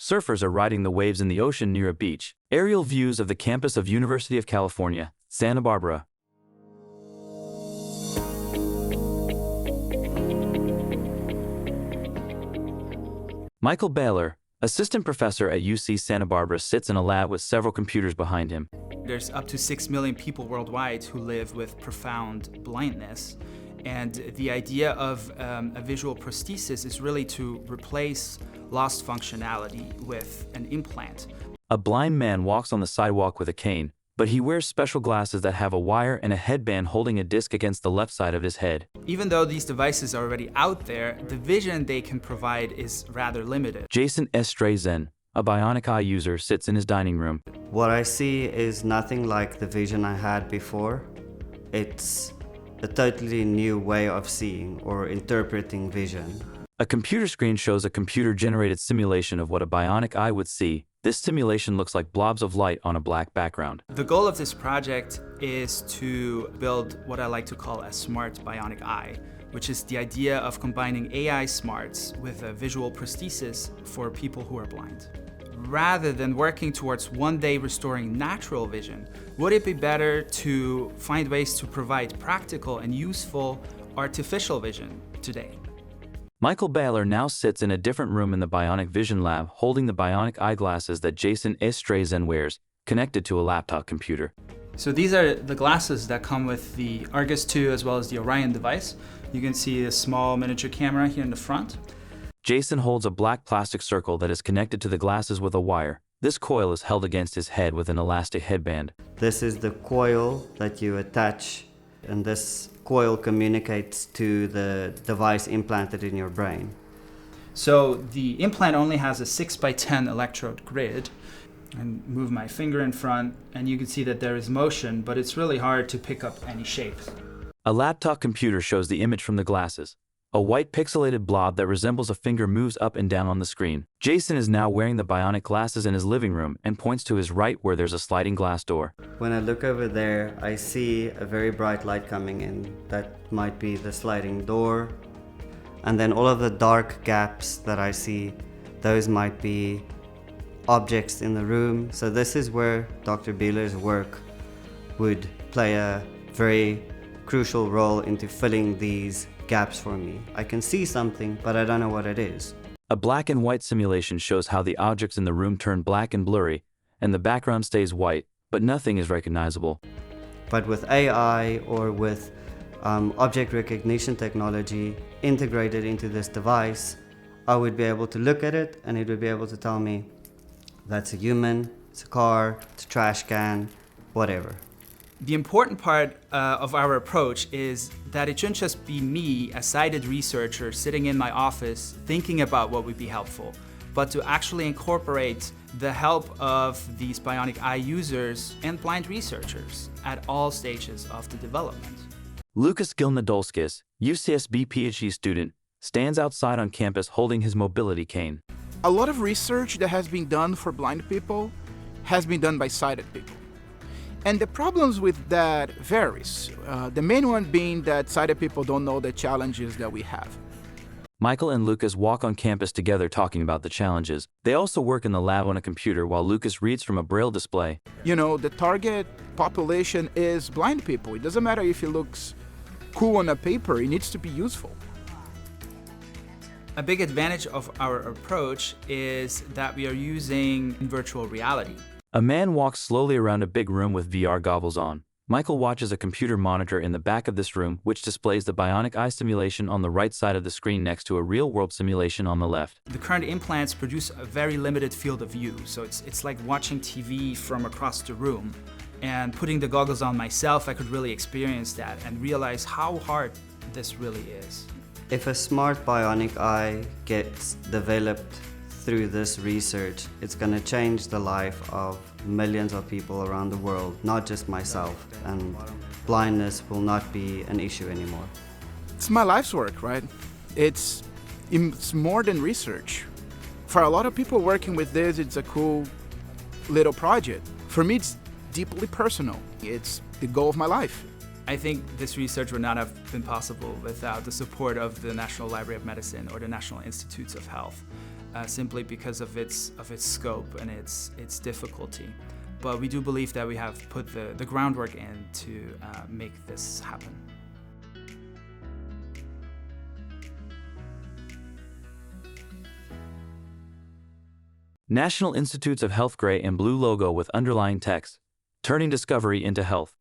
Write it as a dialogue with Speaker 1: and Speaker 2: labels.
Speaker 1: Surfers are riding the waves in the ocean near a beach. Aerial views of the campus of University of California, Santa Barbara. Michael Beyeler, assistant professor at UC Santa Barbara, sits in a lab with several computers behind him.
Speaker 2: There's up to 6 million people worldwide who live with profound blindness. And the idea of a visual prosthesis is really to replace lost functionality with an implant.
Speaker 1: A blind man walks on the sidewalk with a cane, but he wears special glasses that have a wire and a headband holding a disc against the left side of his head.
Speaker 2: Even though these devices are already out there, the vision they can provide is rather limited.
Speaker 1: Jason Esterhuizen, a Bionic eye user, sits in his dining room.
Speaker 3: What I see is nothing like the vision I had before. It's a totally new way of seeing or interpreting vision.
Speaker 1: A computer screen shows a computer-generated simulation of what a bionic eye would see. This simulation looks like blobs of light on a black background.
Speaker 2: The goal of this project is to build what I like to call a smart bionic eye, which is the idea of combining AI smarts with a visual prosthesis for people who are blind. Rather than working towards one day restoring natural vision, would it be better to find ways to provide practical and useful artificial vision today?
Speaker 1: Michael Beyeler now sits in a different room in the Bionic Vision Lab, holding the bionic eyeglasses that Jason Esterhuizen wears, connected to a laptop computer.
Speaker 2: So these are the glasses that come with the Argus 2 as well as the Orion device. You can see a small miniature camera here in the front.
Speaker 1: Jason holds a black plastic circle that is connected to the glasses with a wire. This coil is held against his head with an elastic headband.
Speaker 3: This is the coil that you attach, and this coil communicates to the device implanted in your brain.
Speaker 2: So the implant only has a 6x10 electrode grid. And move my finger in front, and you can see that there is motion, but it's really hard to pick up any shapes.
Speaker 1: A laptop computer shows the image from the glasses. A white pixelated blob that resembles a finger moves up and down on the screen. Jason is now wearing the bionic glasses in his living room and points to his right where there's a sliding glass door.
Speaker 3: When I look over there, I see a very bright light coming in. That might be the sliding door. And then all of the dark gaps that I see, those might be objects in the room. So this is where Dr. Beyeler's work would play a very crucial role into filling these gaps for me. I can see something, but I don't know what it is.
Speaker 1: A black and white simulation shows how the objects in the room turn black and blurry, and the background stays white, but nothing is recognizable.
Speaker 3: But with AI or with object recognition technology integrated into this device, I would be able to look at it and it would be able to tell me that's a human, it's a car, it's a trash can, whatever.
Speaker 2: The important part of our approach is that it shouldn't just be me, a sighted researcher, sitting in my office thinking about what would be helpful, but to actually incorporate the help of these bionic eye users and blind researchers at all stages of the development.
Speaker 1: Lucas Gilnadolskis, UCSB PhD student, stands outside on campus holding his mobility cane.
Speaker 4: A lot of research that has been done for blind people has been done by sighted people. And the problems with that varies. The main one being that sighted people don't know the challenges that we have.
Speaker 1: Michael and Lucas walk on campus together talking about the challenges. They also work in the lab on a computer while Lucas reads from a braille display.
Speaker 4: You know, the target population is blind people. It doesn't matter if it looks cool on a paper, it needs to be useful.
Speaker 2: A big advantage of our approach is that we are using virtual reality.
Speaker 1: A man walks slowly around a big room with VR goggles on. Michael watches a computer monitor in the back of this room, which displays the bionic eye simulation on the right side of the screen next to a real-world simulation on the left.
Speaker 2: The current implants produce a very limited field of view, so it's like watching TV from across the room. And putting the goggles on myself, I could really experience that and realize how hard this really is.
Speaker 3: If a smart bionic eye gets developed through this research, it's going to change the life of millions of people around the world, not just myself, and blindness will not be an issue anymore.
Speaker 4: It's my life's work, right? It's more than research. For a lot of people working with this, it's a cool little project. For me, it's deeply personal. It's the goal of my life.
Speaker 2: I think this research would not have been possible without the support of the National Library of Medicine or the National Institutes of Health. simply because of its scope and its difficulty. But we do believe that we have put the groundwork in to make this happen.
Speaker 1: National Institutes of Health gray and blue logo with underlying text, turning discovery into health.